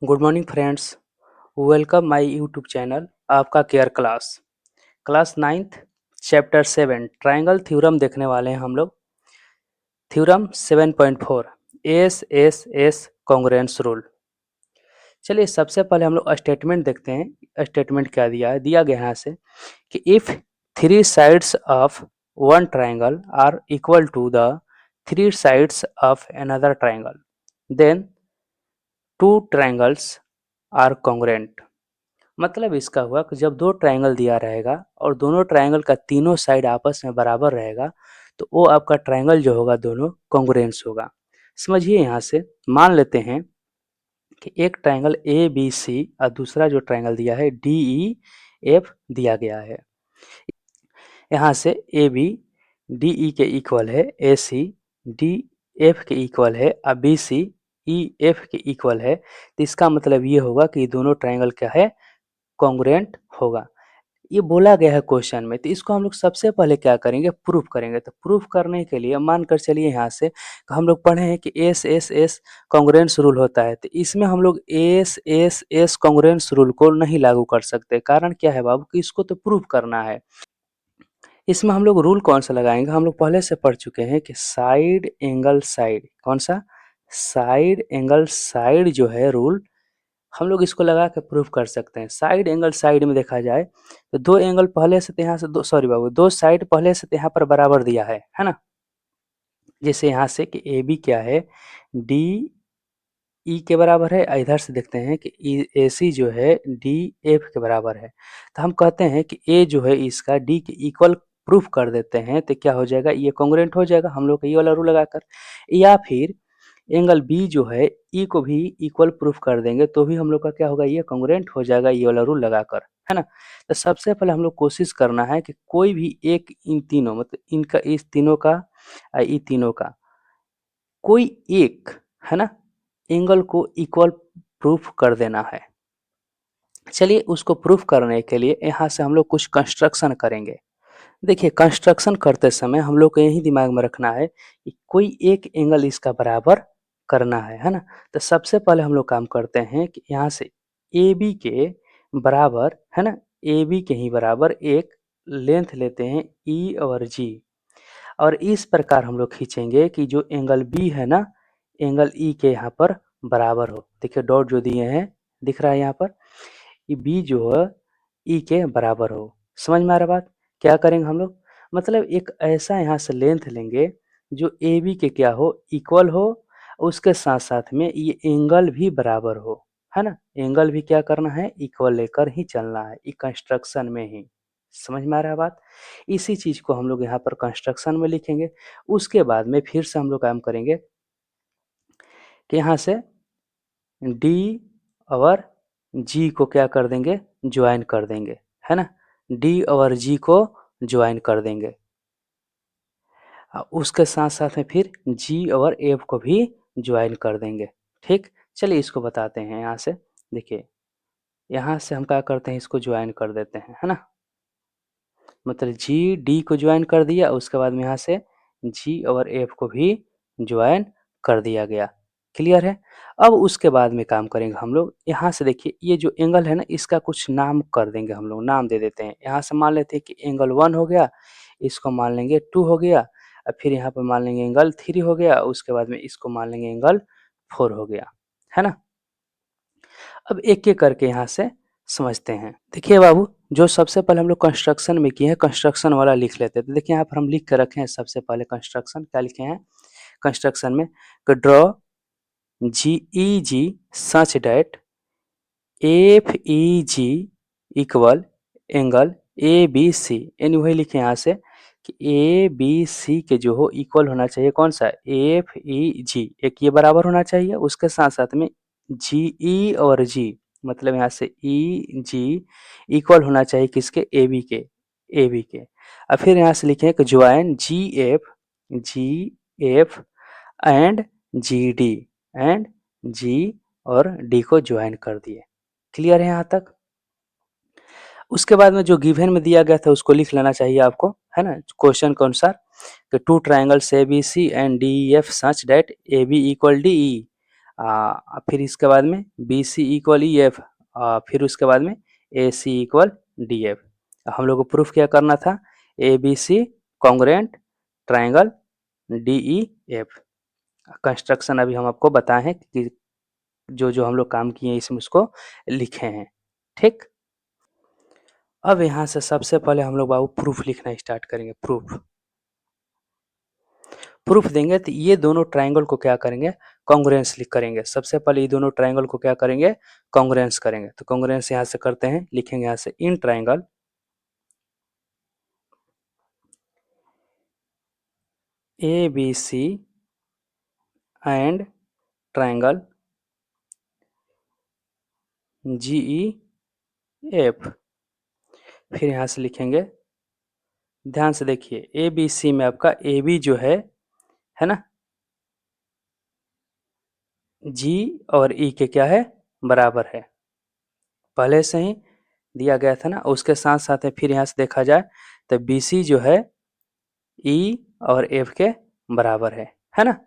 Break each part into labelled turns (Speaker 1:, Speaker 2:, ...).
Speaker 1: Good morning friends. Welcome my YouTube channel आपका care class ninth chapter 7 triangle theorem देखने वाले हैं हम लोग। Theorem 7.4 S S S congruence rule. चलिए सबसे पहले हम लोग स्टेटमेंट देखते हैं। स्टेटमेंट क्या दिया है? दिया गया है यहाँ से कि if three sides of one triangle are equal to the three sides of another triangle then two triangles are congruent. मतलब इसका हुआ कि जब दो ट्रायंगल दिया रहेगा और दोनों ट्रायंगल का तीनों साइड आपस में बराबर रहेगा तो वो आपका ट्रायंगल जो होगा दोनों कॉन्ग्रुएंस होगा। समझिए यहाँ से मान लेते हैं कि एक ट्रायंगल ए बी सी और दूसरा जो ट्रायंगल दिया है डी ई एफ दिया गया है। यहाँ से ए बी डी ई के इक्वल है, ए सी डी एफ के इक्वल है और बी सी ई एफ के इक्वल है। तो इसका मतलब ये होगा कि दोनों ट्रायंगल क्या है? कॉन्ग्रुएंट होगा। ये बोला गया है क्वेश्चन में, तो इसको हम लोग सबसे पहले क्या करेंगे? प्रूफ करेंगे। तो प्रूफ करने के लिए मानकर चलिए यहाँ से हम लोग पढ़े हैं कि S S S congruence rule होता है, तो इसमें हम लोग S S S congruence rule को नहीं लागू कर सकते। कारण क्या है बाबू कि इसको तो प्रूफ करना है। इसमें हम लोग रूल कौन सा लगाएंगे? हम लोग पहले से पढ़ चुके हैं कि साइड एंगल साइड, कौन सा? साइड एंगल साइड जो है रूल, हम लोग इसको लगा के प्रूफ कर सकते हैं। साइड एंगल साइड में देखा जाए तो दो एंगल पहले से तो यहाँ से दो, सॉरी बाबू, दो साइड पहले से तो यहाँ पर बराबर दिया है ना। जैसे यहाँ से कि ए बी क्या है? डी ई के बराबर है। इधर से देखते हैं कि ए सी जो है डी एफ के बराबर है। तो हम कहते हैं कि ए जो है इसका डी के इक्वल प्रूफ कर देते हैं, तो क्या हो जाएगा? ये कॉन्ग्रुएंट हो जाएगा हम लोग का ये वाला रूल लगाकर। या फिर एंगल बी जो है ई को भी इक्वल प्रूफ कर देंगे तो भी हम लोग का क्या होगा? ये कॉन्ग्रुएंट हो जाएगा ये वाला रूल लगाकर, है ना। तो सबसे पहले हम लोग कोशिश करना है कि कोई भी एक इन तीनों, मतलब इनका, इस तीनों का ई तीनों का कोई एक, है ना, एंगल को इक्वल प्रूफ कर देना है। चलिए उसको प्रूफ करने के लिए यहाँ से हम लोग कुछ कंस्ट्रक्शन करेंगे। देखिए कंस्ट्रक्शन करते समय हम लोग को यही दिमाग में रखना है कि कोई एक एंगल इसका बराबर करना है ना। तो सबसे पहले हम लोग काम करते हैं कि यहाँ से ए बी के बराबर, है ना, ए बी के ही बराबर एक लेंथ लेते हैं ई और जी, और इस प्रकार हम लोग खींचेंगे कि जो एंगल बी है ना, एंगल ई के यहाँ पर बराबर हो। देखिए डॉट जो दिए हैं दिख रहा है यहाँ पर, ये बी जो है ई के बराबर हो। समझ में आ रहा बात? क्या करेंगे हम लोग? मतलब एक ऐसा यहाँ से लेंथ लेंगे जो ए बी के क्या हो? इक्वल हो, उसके साथ साथ में ये एंगल भी बराबर हो, है ना। एंगल भी क्या करना है? इक्वल लेकर ही चलना है, ये कंस्ट्रक्शन में ही। समझ में आ रहा है बात? इसी चीज को हम लोग यहाँ पर कंस्ट्रक्शन में लिखेंगे। उसके बाद में फिर से हम लोग काम करेंगे कि यहाँ से डी और जी को क्या कर देंगे? ज्वाइन कर देंगे, है ना। डी और जी को ज्वाइन कर देंगे। उसके साथ साथ में फिर जी और एफ को भी ज्वाइन कर देंगे। ठीक, चलिए इसको बताते हैं। यहाँ से देखिए, यहाँ से हम क्या करते हैं? इसको ज्वाइन कर देते हैं, है ना। मतलब जी डी को ज्वाइन कर दिया, उसके बाद में यहाँ से जी और एफ को भी ज्वाइन कर दिया गया। क्लियर है? अब उसके बाद में काम करेंगे हम लोग। यहाँ से देखिए ये जो एंगल है ना, इसका कुछ नाम कर देंगे हम लोग, नाम दे देते हैं। यहाँ से मान लेते हैं कि एंगल 1 हो गया, इसको मान लेंगे 2 हो गया, और फिर यहाँ पर मान लेंगे एंगल 3 हो गया, उसके बाद में इसको मान लेंगे एंगल 4 हो गया, है ना। अब एक-एक करके यहाँ से समझते हैं। देखिए बाबू, जो सबसे पहले हम लोग कंस्ट्रक्शन में किए हैं, कंस्ट्रक्शन वाला लिख लेते हैं। तो देखिए यहाँ पर हम लिख के रखे हैं सबसे पहले कंस्ट्रक्शन। क्या लिखे हैं कंस्ट्रक्शन में? कि draw G such that F E G equal angle A B C. यानी वही लिखे यहाँ से कि ए बी सी के जो हो इक्वल होना चाहिए, कौन सा? एफ ई जी, एक ये बराबर होना चाहिए। उसके साथ साथ में जी ई और जी, मतलब यहाँ से ई जी इक्वल होना चाहिए किसके? ए बी के, ए बी के। और फिर यहाँ से लिखे कि join G F and G D, and G और डी को ज्वाइन कर दिए। क्लियर है यहाँ तक? उसके बाद में जो गिवन में दिया गया था उसको लिख लेना चाहिए आपको, है ना, क्वेश्चन के अनुसार कि two triangles A B C and D E F such that A B equal D E, फिर इसके बाद में B C equal E F, फिर उसके बाद में A C equal D F. हम लोग को प्रूफ क्या करना था, A B C congruent triangle D E F. Construction अभी हम आपको बताए हैं कि जो जो हम लोग काम किए हैं इसमें उसको लिखे हैं, ठीक। अब यहाँ से सबसे पहले हम लोग बाबू प्रूफ लिखना स्टार्ट करेंगे। प्रूफ प्रूफ देंगे तो ये दोनों ट्राइंगल को क्या करेंगे, कॉन्ग्रुएंस लिख करेंगे। सबसे पहले ये दोनों ट्राइंगल को क्या करेंगे, कॉन्ग्रुएंस करेंगे। तो कॉन्ग्रुएंस यहाँ से करते हैं, लिखेंगे यहाँ से in triangle A B C and triangle G E F. फिर यहाँ से लिखेंगे, ध्यान से देखिए, ए बी सी में आपका ए बी जो है ना, जी और ई के क्या है, बराबर है, पहले से ही दिया गया था ना। उसके साथ साथ में फिर यहाँ से देखा जाए तो बी सी जो है ई और एफ के बराबर है ना।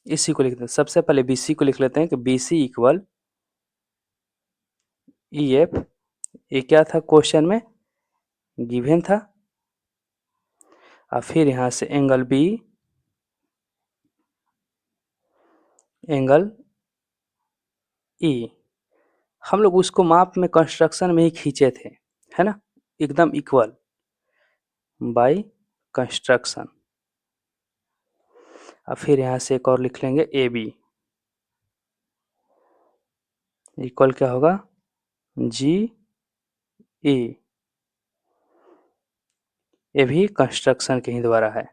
Speaker 1: इसी को लिखते हैं, सबसे पहले बी सी को लिख लेते हैं कि B C equal E F. ये क्या था क्वेश्चन में, गिवन था। और फिर यहाँ से एंगल बी, एंगल ई, हम लोग उसको माप में कंस्ट्रक्शन में ही खींचे थे, है ना, एकदम इक्वल बाय कंस्ट्रक्शन। अब फिर यहाँ से एक और लिख लेंगे ए बी इक्वल क्या होगा, जी ई, ये भी कंस्ट्रक्शन के ही द्वारा है।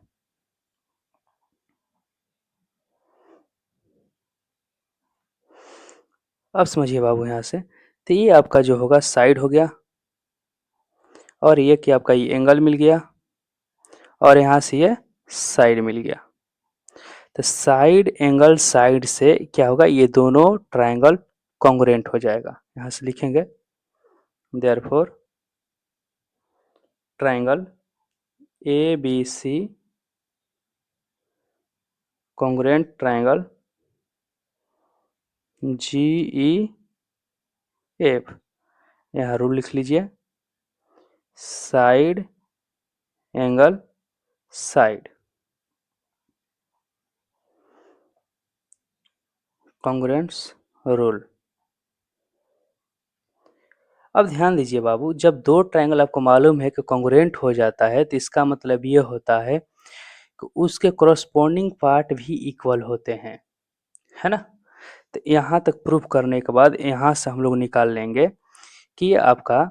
Speaker 1: अब समझिए बाबू यहाँ से, तो ये आपका जो होगा साइड हो गया, और ये कि आपका ये एंगल मिल गया, और यहाँ से ये साइड मिल गया। तो साइड एंगल साइड से क्या होगा, ये दोनों ट्राइंगल कॉन्ग्रुएंट हो जाएगा। यहाँ से लिखेंगे therefore triangle A B C congruent triangle G E F. यहाँ रूल लिख लीजिए, side angle side congruents rule. अब ध्यान दीजिए बाबू, जब दो ट्राइंगल आपको मालूम है कि कॉन्ग्रुएंट हो जाता है तो इसका मतलब ये होता है कि उसके कॉरस्पॉन्डिंग पार्ट भी इक्वल होते हैं, है ना। तो यहाँ तक प्रूफ करने के बाद यहाँ से हम लोग निकाल लेंगे कि आपका,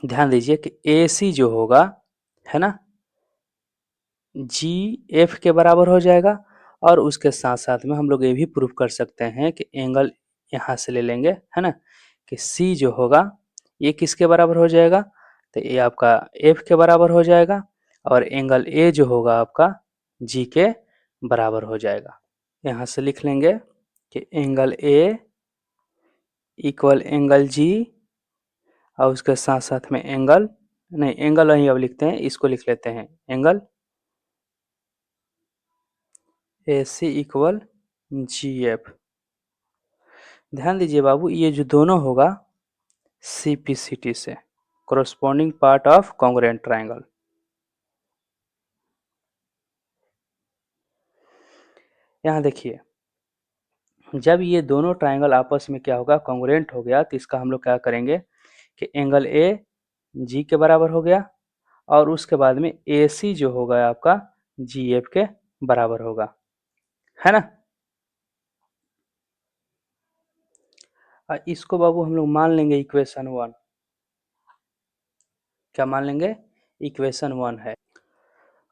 Speaker 1: ध्यान दीजिए कि ए सी जो होगा, है ना, जी एफ के बराबर हो जाएगा। और उसके साथ साथ में हम लोग ये भी प्रूफ कर सकते हैं कि एंगल यहाँ से ले लेंगे, है ना, कि सी जो होगा ये किसके बराबर हो जाएगा, तो ये आपका एफ के बराबर हो जाएगा। और एंगल ए जो होगा आपका जी के बराबर हो जाएगा। यहाँ से लिख लेंगे कि angle A equal angle G, और उसके साथ साथ में एंगल, नहीं एंगल वहीं अब लिखते हैं, इसको लिख लेते हैं angle A C equal G F. ध्यान दीजिए बाबू, ये जो दोनों होगा सी पी सी टी से, corresponding part of congruent triangle. यहाँ देखिए, जब ये दोनों ट्राइंगल आपस में क्या होगा, कॉन्ग्रुएंट हो गया, तो इसका हम लोग क्या करेंगे कि एंगल ए जी के बराबर हो गया, और उसके बाद में ए सी जो होगा आपका जी एफ के बराबर होगा, है ना। इसको बाबू हम लोग मान लेंगे इक्वेशन 1। क्या मान लेंगे, इक्वेशन 1 है।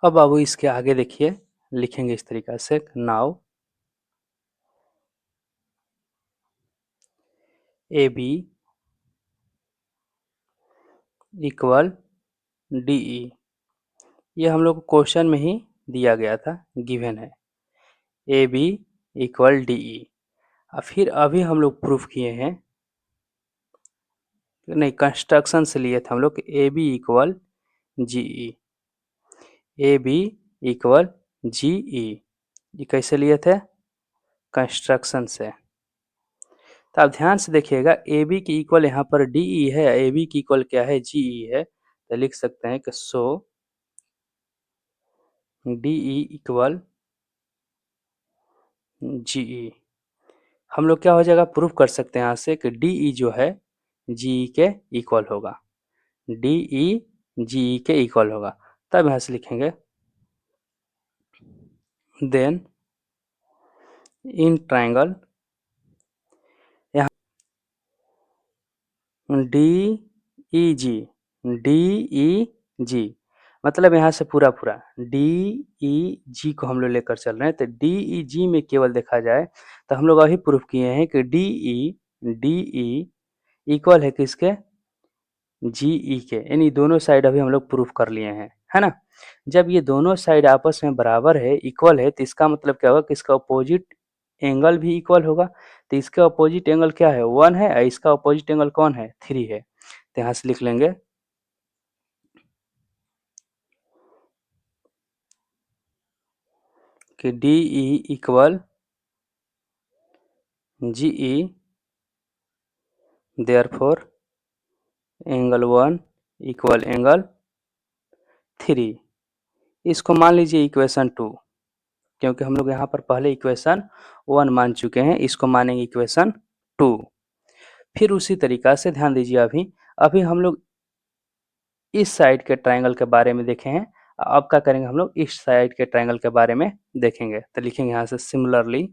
Speaker 1: अब बाबू इसके आगे देखिए, लिखेंगे इस तरीका से, now A B equal D E. ये हम लोग को क्वेश्चन में ही दिया गया था, गिवन है A B equal D E. और फिर अभी हम लोग प्रूफ किए हैं, नहीं कंस्ट्रक्शन से लिए थे हम लोग, A B equal G E, A B equal G E. ये कैसे लिए थे, कंस्ट्रक्शन से। तो आप ध्यान से देखिएगा, ए बी की इक्वल यहाँ पर डी ई है, ए बी की इक्वल क्या है, जी ई है। तो लिख सकते हैं कि सो डी ई इक्वल जी ई। हम लोग क्या हो जाएगा, प्रूफ कर सकते हैं यहाँ से कि डी ई जो है जी ई के इक्वल होगा, डी ई जी ई के इक्वल होगा। तब यहाँ से लिखेंगे then in triangle D E G, D E G मतलब यहाँ से पूरा पूरा डी ई जी को हम लोग लेकर चल रहे हैं। तो डी ई जी में केवल देखा जाए तो हम लोग अभी प्रूफ किए हैं कि डी ई इक्वल है किसके, जी ई के, यानी दोनों साइड अभी हम लोग प्रूफ कर लिए हैं, है ना। जब ये दोनों साइड आपस में बराबर है, इक्वल है, तो इसका मतलब क्या होगा कि इसका अपोजिट एंगल भी इक्वल होगा। तो इसका अपोजिट एंगल क्या है, 1 है, और इसका अपोजिट एंगल कौन है, 3 है। तो यहाँ से लिख लेंगे कि डी ई इक्वल जी ई, देयरफॉर एंगल 1 इक्वल एंगल 3। इसको मान लीजिए इक्वेशन 2, क्योंकि हम लोग यहाँ पर पहले इक्वेशन 1 मान चुके हैं, इसको मानेंगे इक्वेशन 2। फिर उसी तरीका से ध्यान दीजिए, अभी अभी हम लोग इस साइड के ट्रायंगल के बारे में देखे हैं। अब क्या करेंगे, हम लोग इस साइड के ट्रायंगल के बारे में देखेंगे। तो लिखेंगे यहाँ से सिमिलरली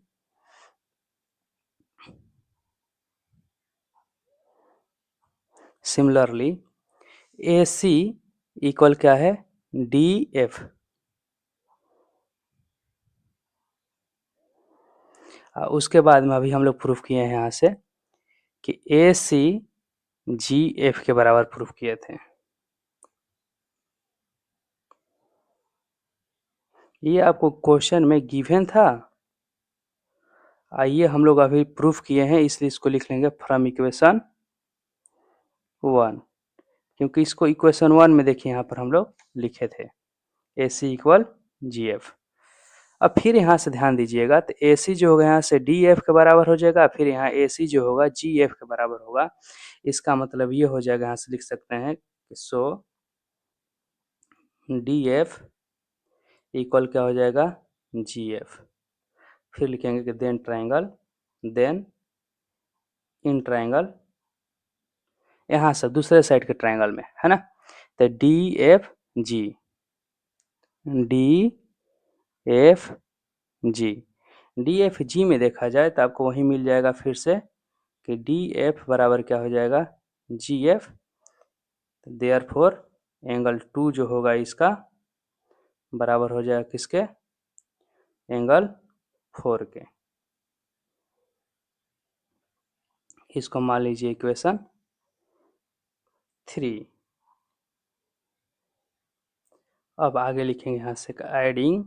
Speaker 1: ए सी इक्वल क्या है, डी एफ। उसके बाद में अभी हम लोग प्रूफ किए हैं यहाँ से कि ए सी जी एफ के बराबर प्रूफ किए थे। ये आपको क्वेश्चन में गिवन था। आइए हम लोग अभी प्रूफ किए हैं, इसलिए इसको लिख लेंगे फ्रॉम इक्वेशन 1, क्योंकि इसको इक्वेशन 1 में देखिए यहाँ पर हम लोग लिखे थे ए सी इक्वल जी एफ। अब फिर यहाँ से ध्यान दीजिएगा, तो ए सी जो होगा यहाँ से डी एफ के बराबर हो जाएगा, फिर यहाँ ए सी जो होगा जी एफ के बराबर होगा। इसका मतलब ये हो जाएगा, यहाँ से लिख सकते हैं कि सो डी एफ इक्वल क्या हो जाएगा, जी एफ। फिर लिखेंगे कि then triangle, then in triangle, यहाँ से दूसरे साइड के ट्राइंगल में, है ना। तो D F G, D F G, D F G में देखा जाए तो आपको वही मिल जाएगा फिर से कि डी एफ बराबर क्या हो जाएगा, जी एफ। देयरफॉर एंगल 2 जो होगा इसका बराबर हो जाएगा किसके, एंगल 4 के। इसको मान लीजिए इक्वेशन 3। अब आगे लिखेंगे यहाँ से एडिंग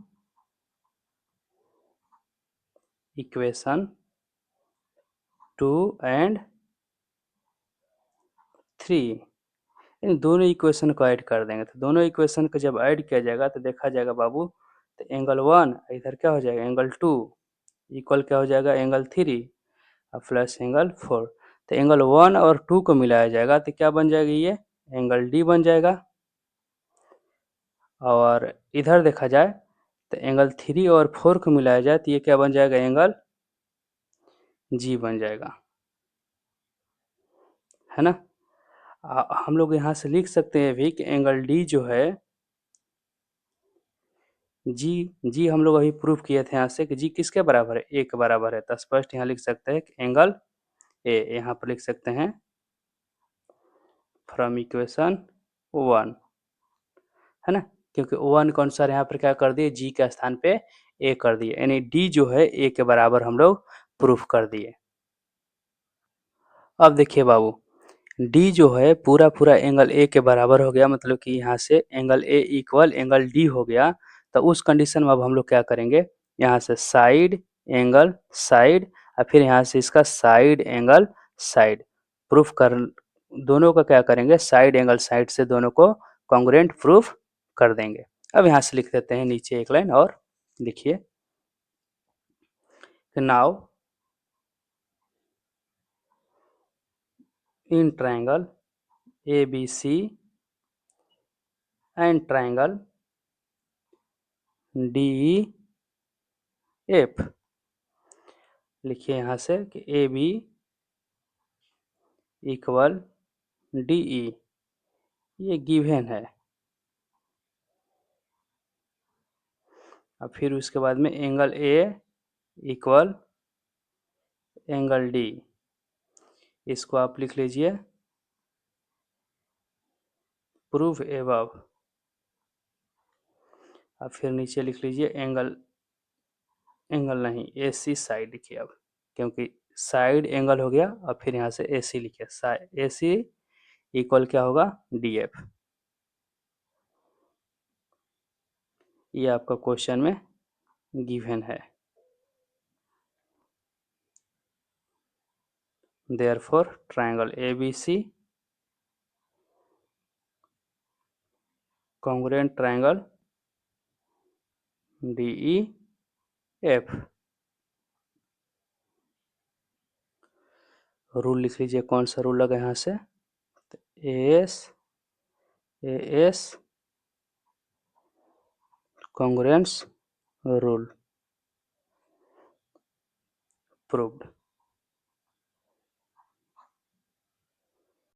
Speaker 1: इक्वेशन 2 एंड 3, इन दोनों इक्वेशन को ऐड कर देंगे। तो दोनों इक्वेशन को जब ऐड किया जाएगा तो देखा जाएगा बाबू, तो एंगल 1 इधर क्या हो जाएगा, एंगल 2 इक्वल क्या हो जाएगा, एंगल 3 और प्लस एंगल 4। तो एंगल 1 और 2 को मिलाया जाएगा तो क्या बन जाएगा, ये एंगल डी बन जाएगा। और इधर देखा जाए तो एंगल 3 और 4 को मिलाया जाए तो ये क्या बन जाएगा, एंगल जी बन जाएगा, है ना। हम लोग यहाँ से लिख सकते हैं भी कि एंगल डी जो है जी हम लोग अभी प्रूफ किए थे यहाँ से कि जी किसके बराबर है, ए के बराबर है। तो स्पष्ट यहाँ लिख सकते हैं कि एंगल ए, यहाँ पर लिख सकते हैं फ्रॉम इक्वेशन 1, है ना, क्योंकि 1 के अनुसार यहाँ पर क्या कर दिए, जी के स्थान पे ए कर दिए, यानी डी जो है ए के बराबर हम लोग प्रूफ कर दिए। अब देखिए बाबू, डी जो है पूरा पूरा एंगल ए के बराबर हो गया, मतलब कि यहाँ से angle A equal angle D हो गया। तो उस कंडीशन में अब हम लोग क्या करेंगे, यहाँ से साइड एंगल साइड और फिर यहाँ से इसका साइड एंगल साइड प्रूफ कर, दोनों का क्या करेंगे, साइड एंगल साइड से दोनों को कॉन्ग्रुएंट प्रूफ कर देंगे। अब यहाँ से लिख देते हैं नीचे एक लाइन और लिखिए Now in triangle ABC and triangle DEF, लिखिए यहाँ से कि AB इक्वल DE, ये गिवन है। अब फिर उसके बाद में angle A equal angle D, इसको आप लिख लीजिए प्रूव एबव। अब फिर नीचे लिख लीजिए एंगल नहीं AC साइड लिखिए अब, क्योंकि साइड एंगल हो गया। अब फिर यहाँ से AC लिखिए, AC इक्वल क्या होगा DF। ये आपका क्वेश्चन में गिवन है। Therefore triangle ABC congruent triangle DEF। Rule लिख लीजिए, कौन सा रूल लगा यहाँ से, AS congruence रूल प्रूव्ड।